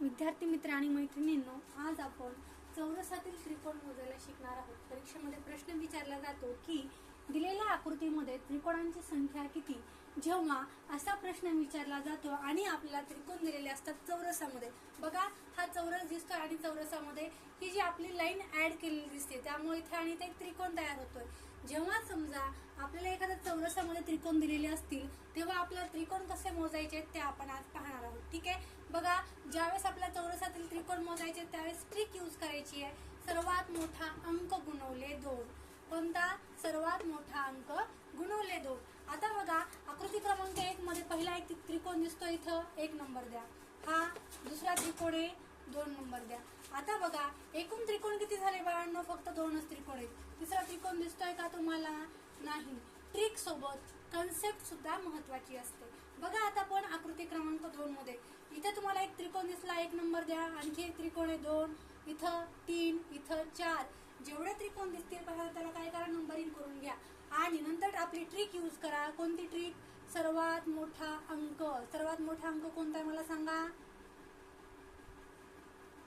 विद्यार्थी मित्र आणि मैत्रिणींनो, आज आपण चौरसातील त्रिकोण मोजायला शिकणार आहोत। परीक्षेमध्ये प्रश्न विचारला जातो की दिलेल्या आकृतीमध्ये त्रिकोणांची संख्या किती। जेव्हा असा प्रश्न विचारला जातो आणि आपल्याला त्रिकोण दिलेले असतात चौरसामध्ये, बघा हा चौरस दिसतोय आणि चौरसामध्ये ही जी आपली लाईन ऍड केलेली दिसते, त्यामुळे इथे आणि इथे एक त्रिकोण तयार होतोय। जेव्हा समजा आपल्याला एखाद्या चौरसामध्ये त्रिकोण दिलेले असतील तेव्हा आपल्याला त्रिकोण कसे मोजायचे ते आपण आज पाहणार आहोत। ठीक आहे, बघा ज्यावेळेस आपल्या चौरसातील त्रिकोण मोजायचे त्यावेळेस ट्रिक यूज करायची आहे। सर्वात मोठा अंक गुणवले 2। कोणता? सर्वात मोठा अंक गुणवले 2। आता बघा आकृती क्रमांक 1 मध्ये पहिला एक त्रिकोण दिसतो, इथं 1 नंबर द्या। हा दुसरा त्रिकोण आहे, 2 नंबर द्या। आता बघा एकूण त्रिकोण किती झाले बाळांनो? फक्त 2च त्रिकोण आहेत। तिसरा त्रिकोण दिसतोय का तुम्हाला? नाही। ट्रिक सोबत कन्सेप्ट सुद्धा महत्वाची असते। बघा आता आपण आकृती क्रमांक 2 मध्ये इथे तुम्हाला एक त्रिकोण दिसला, 1 नंबर द्या। आणखी एक त्रिकोण आहे 2, इथं 3, इथं 4। जेवढे त्रिकोण दिसतील पहिल्यांदा त्याला काय करा, नंबरिंग करून घ्या आणि नंतर आपली ट्रिक यूज करा। कोणती ट्रिक? सर्वात मोठा अंक। सर्वात मोठा अंक कोणता आहे मला सांगा?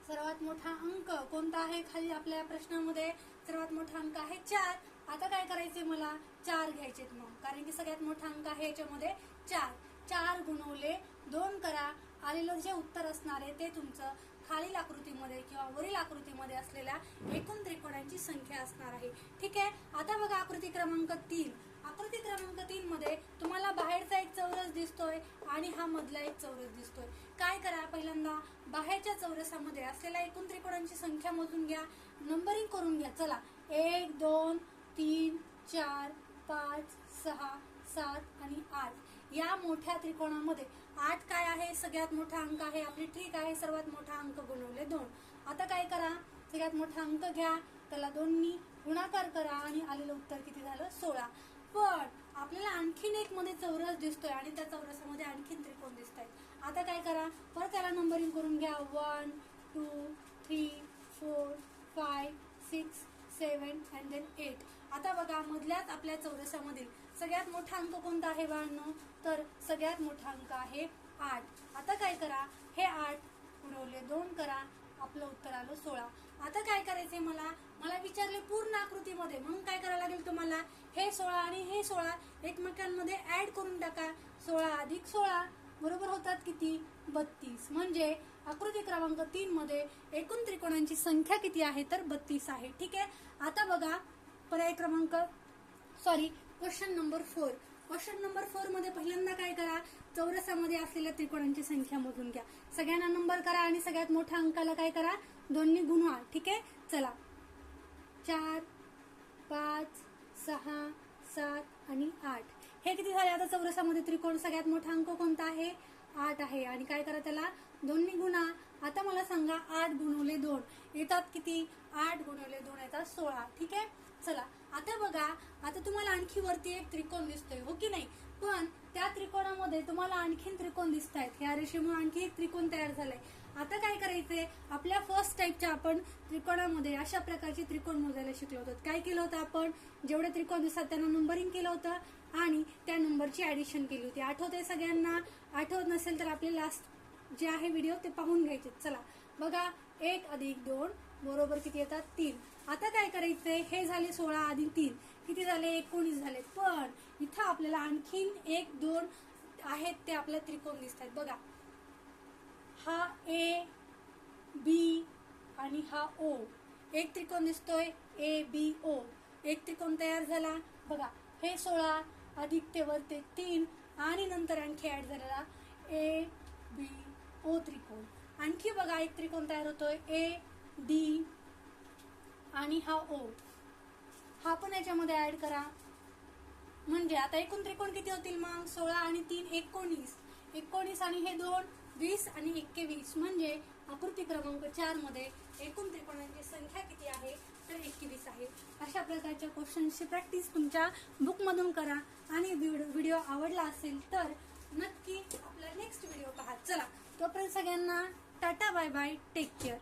सर्वात मोठा अंक कोणता आहे? खाली आपल्या प्रश्नामध्ये सर्वात मोठा अंक आहे 4। आता काय करायचे, मला 4 घ्यायचेत मग, कारण की सगळ्यात मोठा अंक आहे याच्यामध्ये 4। 4 गुणवले 2 करा। आलेलं जे उत्तर असणार आहे ते तुमचं खालील आकृतीमध्ये किंवा वरील आकृतीमध्ये असलेल्या एकूण त्रिकोणांची संख्या असणार आहे। ठीक आहे, आता बघा आकृती क्रमांक 3। आकृती क्रमांक 3 मध्ये तुम्हाला बाहेरचा एक चौरस दिसतोय आणि हा मधला एक चौरस दिसतोय। काय करा, पहिल्यांदा बाहेरच्या चौरसामध्ये असलेल्या एकूण त्रिकोणांची संख्या मोजून घ्या, नंबरिंग करून घ्या। चला 1 2 3 4 5 6 7 आणि 8। या मोठ्या त्रिकोणामध्ये 8 काय आहे? सगळ्यात मोठा अंक आहे। आपली ट्रिक आहे सर्वात मोठा अंक गुणवले 2। आता काय करा, सगळ्यात मोठा अंक घ्या, त्याला 2 नी गुणाकार करा आणि आलेलं उत्तर किती झालं? 16। पण आपल्याला आणखीन एक मध्ये चौरस दिसतोय आणि त्या चौरसामध्ये आणखीन त्रिकोण दिसत आहेत। आता काय करा, परत त्याला नंबरिंग करून घ्या, 1 2 3 4 5 6 7 and then 8। आता बघा मधल्याच आपल्या चौरसामधील सगळ्यात मोठा अंक कोणता आहे बाळांनो? तर सगळ्यात मोठा अंक आहे 8। आता काय करा, हे 8 गुणवले 2 करा, आपलं उत्तर आलं 16। आता काय करायचंय, मला विचारले पूर्ण आकृतीमध्ये, मग काय करायला लागेल तुम्हाला? हे 16 आणि हे 16 एकमेकांमध्ये ऍड करून टाका। 16 अधिक 16 बरोबर होतात किती? 32। म्हणजे आकृती क्रमांक 3 मध्ये एकूण त्रिकोणांची संख्या किती आहे? तर 32 आहे। ठीक आहे, आता बघा पर्याय क्रमांक क्वेश्चन नंबर 4। क्वेश्चन नंबर 4 मध्ये पहिल्यांदा काय करा, चौरसामध्ये असलेल्या त्रिकोणांची संख्या मोजून घ्या, सगळ्यांना नंबर करा आणि सगळ्यात मोठ्या अंकाला काय करा, 2 नी गुणवा। ठीक आहे, चला 4 5 6 7 आणि 8। हे किती झाले? आता चौरसामध्ये त्रिकोण सगळ्यात मोठा अंक कोणता आहे? 8 आहे आणि काय करा, त्याला 2 नी गुणा। आता मला सांगा 8 गुणवले 2 येतात किती? 8 गुणवले 2 येतात 16। ठीक आहे, चला आता बघा, आता तुम्हाला आणखी वरती एक त्रिकोण दिसतोय, हो की नाही? पण त्या त्रिकोणामध्ये तुम्हाला आणखीन त्रिकोण दिसत आहेत, ह्या रेषेमुळे आणखी एक त्रिकोण तयार झालाय। आता काय करायचंय, आपल्या फर्स्ट टाईपच्या आपण त्रिकोणामध्ये अशा प्रकारचे त्रिकोण मोजायला शिकलो होतो। काय केलं होतं आपण? जेवढे त्रिकोण दिसतात त्यांना नंबरिंग केलं होतं आणि त्या नंबरची ऍडिशन केली होती। आठवतंय सगळ्यांना? आठवत नसेल तर आपले लास्ट जे आहे व्हिडिओ ते पाहून घ्यायचे। चला बघा, 1 अधिक 2 बरोबर किती येतात? 3। आता काय करायचंय, हे झाले 16 अधिक 3 किती झाले? 19 झाले। पण इथं आपल्याला आणखीन 1 2 आहेत ते आपल्या त्रिकोण दिसत आहेत। बघा हा A B आणि हा O, एक त्रिकोण दिसतोय ABO, एक त्रिकोण तयार झाला। बघा हे 16 अधिक ते वरते 3 आणि नंतर आणखी ऍड झालेला ABO त्रिकोण। आणखी बघा एक त्रिकोण तयार होतोय AD आणि हा O, हा पण याच्यामध्ये ऍड करा। म्हणजे आता एकूण त्रिकोण किती होतील मग? 16 आणि 3 19, 19 आणि हे 2 20 आणि 21। म्हणजे आकृती क्रमांक 4 मध्ये एकूण त्रिकोणांची संख्या किती आहे? तर 21 आहे। अशा प्रकारच्या क्वेश्चनची प्रॅक्टिस तुमच्या बुकमधून करा आणि व्हिडिओ आवडला असेल तर नक्की आपला नेक्स्ट व्हिडिओ पहा। चला तोपर्यंत सगळ्यांना tata bye bye, take care.